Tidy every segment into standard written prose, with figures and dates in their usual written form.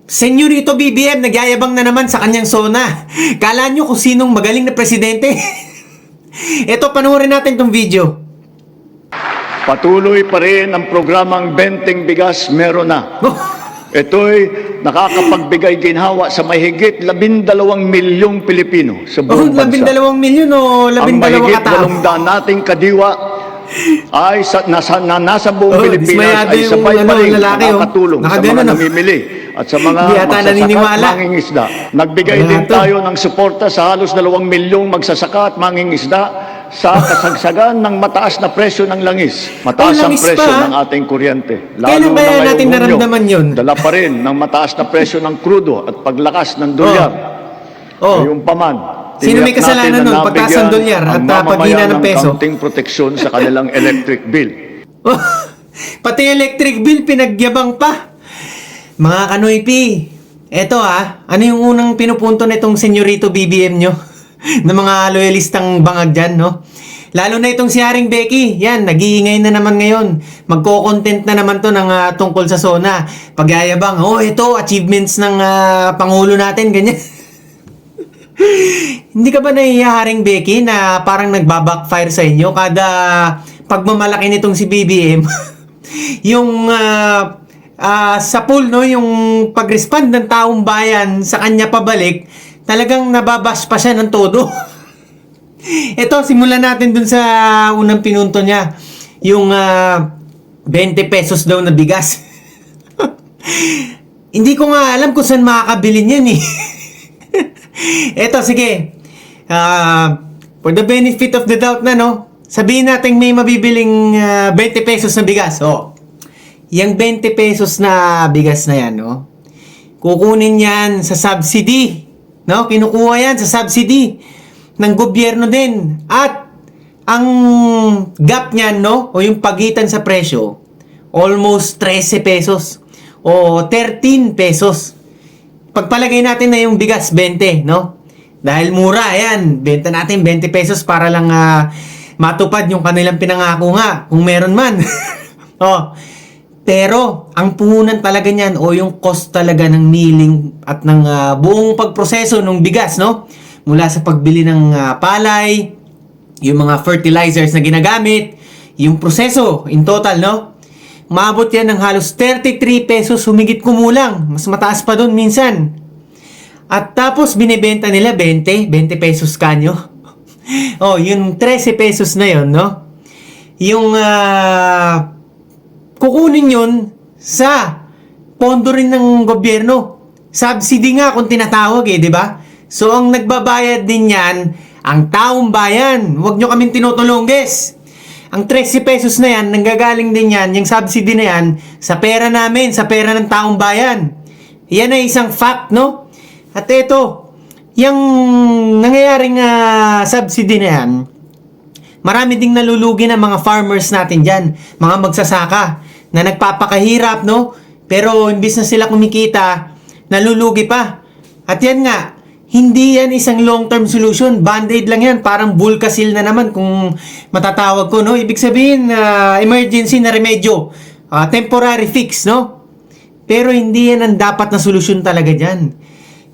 Senyorito BBM, nagyayabang na naman sa kanyang SONA. Kala nyo kung sinong magaling na presidente? Ito, panoorin natin tong video. Patuloy pa rin ang programang Benteng Bigas Meron Na. Ito'y nakakapagbigay ginhawa sa mahigit 12 milyong Pilipino sa buong bansa. 12 milyon o 12 Ang mahigit katao? 800 nating kadiwa ay nasa buong Pilipinas dismayado ay yung, sabay pa rin lalaki, nakakatulong sa nakaganon, mga no? namimili at sa mga Hindi yata magsasaka at naniniwala. mangingisda. Nagbigay Wala din to. tayo ng suporta sa halos 2 milyong magsasaka at mangingisda sa kasagsagan ng mataas na presyo ng langis. Mataas ang langis presyo pa? ng ating kuryente. Kailan kaya ngayong natin Hunyo, naramdaman yun? Dala pa rin ng mataas na presyo ng krudo at paglakas ng dolyar. Oh. Ngayong paman, Sino may tiniyak kasalanan natin na nun? Pagtaas ng nabigyan dolyar at ang paghina mamamayan ng peso? kaunting proteksyon sa kanilang electric bill. Pati electric bill pinagyabang pa. Mga kanoypi, eto ano yung unang pinupunto nitong senyorito BBM nyo? ng mga loyalistang bangag dyan, no? Lalo na itong si Haring Becky, yan, nag-iingay na naman ngayon. Magko-content na naman to ng tungkol sa SONA. Pagyayabang, ito, achievements ng Pangulo natin, ganyan. Hindi ka ba nahihiya, Haring Becky, na parang nagbabackfire sa inyo kada pagmamalaki nitong si BBM? yung sa pool, no, yung pag-respond ng taong bayan sa kanya pabalik, talagang nababash pa siya ng todo. Ito, simulan natin dun sa unang pinunto niya. Yung 20 pesos daw na bigas. Hindi ko nga alam kung saan makakabili niyan eh. Ito, sige. For the benefit of the doubt na, no? Sabihin natin may mabibiling 20 pesos na bigas. Yung 20 pesos na bigas na yan, no? Kukunin yan sa subsidy. No? Kinukuha yan sa subsidy ng gobyerno din. At ang gap niyan, no, o yung pagitan sa presyo, almost 13 pesos o 13 pesos. Pagpalagay natin na yung bigas 20, no? Dahil mura, ayan, benta natin 20 pesos para lang matupad yung kanilang pinangako nga, kung meron man. Pero ang puhunan talaga niyan o yung cost talaga ng milling at ng buong pagproseso ng bigas, no? Mula sa pagbili ng palay, yung mga fertilizers na ginagamit, yung proseso in total, no? Maabot yan ng halos 33 pesos, humigit kumulang. Mas mataas pa doon minsan. At tapos binibenta nila 20 pesos kanyo. Yung 13 pesos na yon, no? Yung kukunin yun sa pondo rin ng gobyerno. Subsidy nga kung tinatawag di ba? So, ang nagbabayad din yan, ang taong bayan. Huwag nyo kaming tinutulongges. Ang 13 pesos na yan, nanggagaling din yan, yung subsidy na yan, sa pera namin, sa pera ng taong bayan. Yan ay isang fact, no? At ito, yung nangyayaring subsidy na yan, marami ding nalulugi ng mga farmers natin dyan, mga magsasaka, na nagpapakahirap, no? Pero, imbis na sila kumikita, nalulugi pa. At yan nga, hindi yan isang long-term solution. Band-aid lang yan. Parang Bulkasil na naman kung matatawag ko, no? Ibig sabihin, emergency na remedyo. Temporary fix, no? Pero hindi yan ang dapat na solusyon talaga dyan.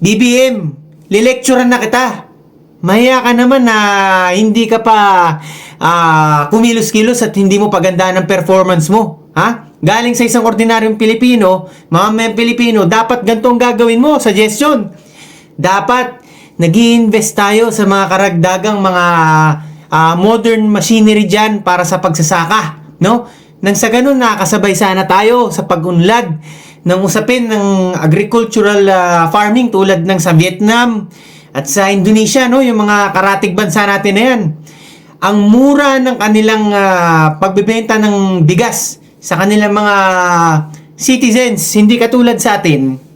BBM, lilecturean na kita. Mahiya ka naman na hindi ka pa kumilos-kilos at hindi mo pagandaan ang performance mo. Galing sa isang ordinaryong Pilipino, mga Pilipino, dapat ganitong gagawin mo. Suggestion. Dapat nag-i-invest tayo sa mga karagdagang mga modern machinery dyan para sa pagsasaka, no? Nang sa ganun, nakakasabay sana tayo sa pag-unlad ng usapin ng agricultural farming tulad ng sa Vietnam at sa Indonesia, no? Yung mga karatig bansa natin na yan. Ang mura ng kanilang pagbebenta ng bigas sa kanilang mga citizens, hindi katulad sa atin.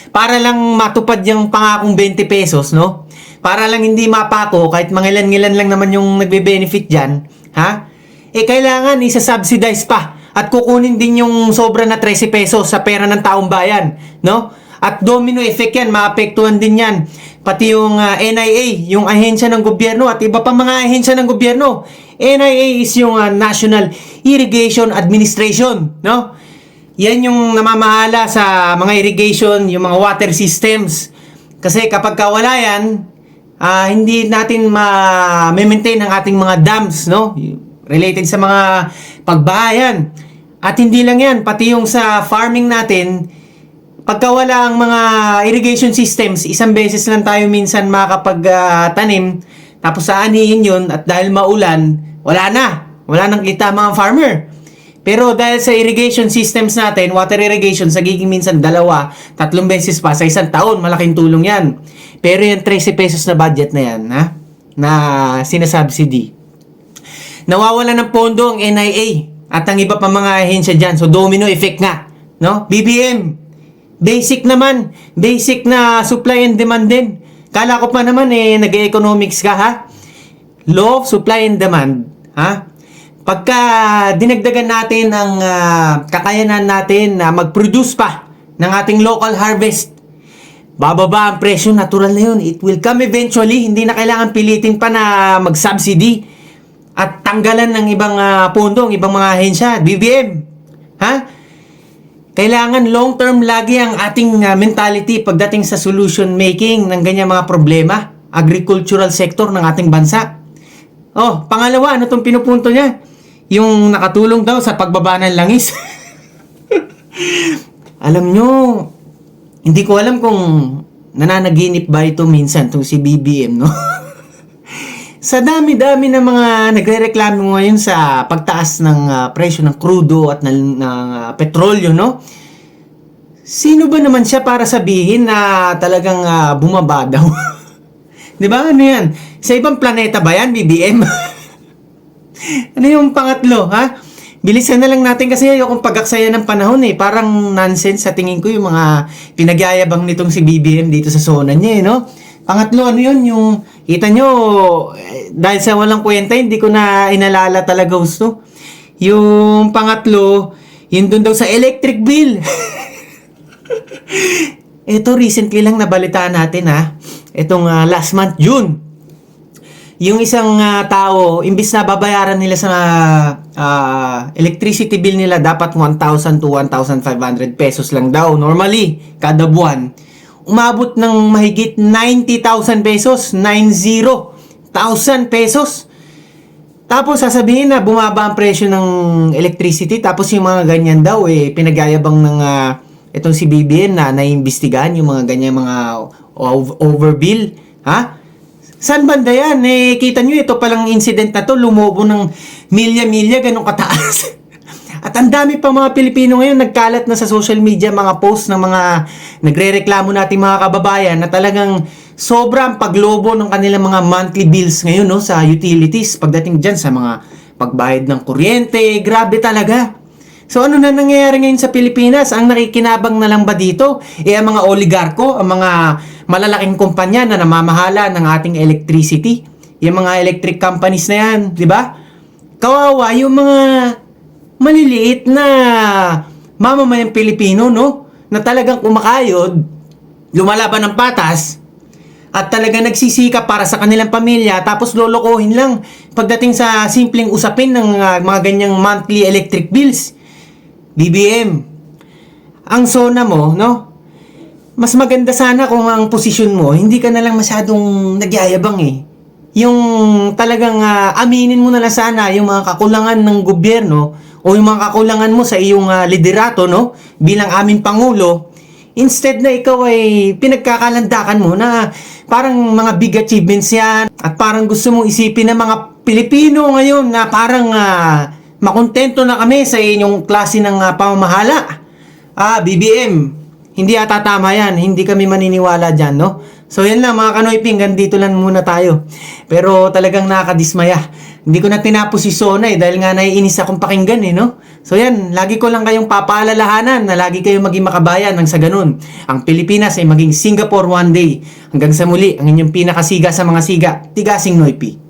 Para lang matupad yung pangakong 20 pesos, no? Para lang hindi mapako, kahit mangilan-ngilan lang naman yung nagbe-benefit dyan, kailangan isa-subsidize pa. At kukunin din yung sobra na 13 pesos sa pera ng taong bayan, no? At domino effect yan, maapektuhan din yan. Pati yung NIA, yung ahensya ng gobyerno at iba pang mga ahensya ng gobyerno. NIA is yung National Irrigation Administration, no? yan yung namamahala sa mga irrigation, yung mga water systems. Kasi kapag wala yan, hindi natin ma-maintain ang ating mga dams, no? Related sa mga pagbahayan. At hindi lang yan, pati yung sa farming natin, pagka wala ang mga irrigation systems, isang beses lang tayo minsan makakapag-tanim, tapos aanihin yun, at dahil maulan, wala na. Wala nang kita mga farmer. Pero dahil sa irrigation systems natin, water irrigation, sagiging minsan 2, 3 beses pa sa isang taon, malaking tulong yan. Pero yung 13 pesos na budget na yan, na sinasubsidy, nawawala ng pondo ang NIA at ang iba pa mga ahensya dyan. So, domino effect nga. No? BBM. Basic naman. Basic na supply and demand din. Kala ko pa naman, nag-economics ka, ha? Law of supply and demand. Ha? Pagka dinagdagan natin ang kakayanan natin na mag-produce pa ng ating local harvest, bababa ang presyo, natural na yun. It will come eventually. Hindi na kailangan pilitin pa na mag-subsidy at tanggalan ng ibang pondo, ng ibang mga ahensya. BBM, ha? Kailangan long-term lagi ang ating mentality pagdating sa solution making ng ganyan mga problema, agricultural sector ng ating bansa. Oh, pangalawa, ano itong pinupunto niya? Yung nakatulong daw sa pagbaba ng langis. Alam nyo, hindi ko alam kung nananaginip ba ito minsan, itong si BBM, no? Sa dami-dami ng mga nagre-reklamo ngayon sa pagtaas ng presyo ng krudo at ng petrolyo, no? Sino ba naman siya para sabihin na talagang bumaba daw? Di ba? Ano yan? Sa ibang planeta ba yan, BBM? Ano yung pangatlo, ha? Bilisan na lang natin kasi ayokong pag-aksaya ng panahon Parang nonsense sa tingin ko yung mga pinagyayabang nitong si BBM dito sa zona niya, no? Pangatlo, ano yun? Yung, kita nyo, dahil sa walang kwenta, hindi ko na inalala talaga gusto. Yung pangatlo, yun dun daw sa electric bill. Ito, recently lang nabalitaan natin, Itong last month, June. Yung isang tao, imbis na babayaran nila sa electricity bill nila, dapat 1,000 to 1,500 pesos lang daw. Normally, kada buwan. Umabot ng mahigit 90,000 pesos. 90,000 pesos. Tapos sasabihin na bumaba ang presyo ng electricity. Tapos yung mga ganyan daw, pinagyayabang ng itong si BBM na naiimbestigahan yung mga ganyan mga overbill. Ha? Saan banda yan? Kita nyo, ito palang incident na to, lumobo ng milya-milya, ganun kataas. At ang dami pa mga Pilipino ngayon, nagkalat na sa social media, mga post ng mga nagre-reklamo nating mga kababayan na talagang sobrang paglobo ng kanilang mga monthly bills ngayon, no, sa utilities. Pagdating dyan sa mga pagbayad ng kuryente, grabe talaga. So ano na nangyayari ngayon sa Pilipinas? Ang nakikinabang na lang ba dito? Ang mga oligarko, ang mga malalaking kumpanya na namamahala ng ating electricity, yung mga electric companies na yan, di ba? Kawawa yung mga maliliit na mamamayang Pilipino, no? Na talagang kumakayod, lumalaban ng patas, at talagang nagsisikap para sa kanilang pamilya, tapos lolokohin lang pagdating sa simpleng usapin ng mga ganyang monthly electric bills. BBM, ang zona mo, no? Mas maganda sana kung ang posisyon mo, hindi ka na lang masyadong nagyayabang Yung talagang aminin mo na lang sana yung mga kakulangan ng gobyerno o yung mga kakulangan mo sa iyong liderato, no? Bilang aming Pangulo, instead na ikaw ay pinagkakalandakan mo na parang mga big achievements yan at parang gusto mong isipin ng mga Pilipino ngayon na parang makontento na kami sa inyong klase ng pamamahala. BBM, hindi ata tama yan. Hindi kami maniniwala dyan, no? So yan lang mga Kanoyping, dito lang muna tayo. Pero talagang nakakadismaya. Hindi ko na tinapos si Sona dahil nga naiinis akong pakinggan no? So yan, lagi ko lang kayong papaalalahanan na lagi kayong maging makabayan nang sa ganun. Ang Pilipinas ay maging Singapore one day. Hanggang sa muli, ang inyong pinakasiga sa mga siga, Tigasing Noypi.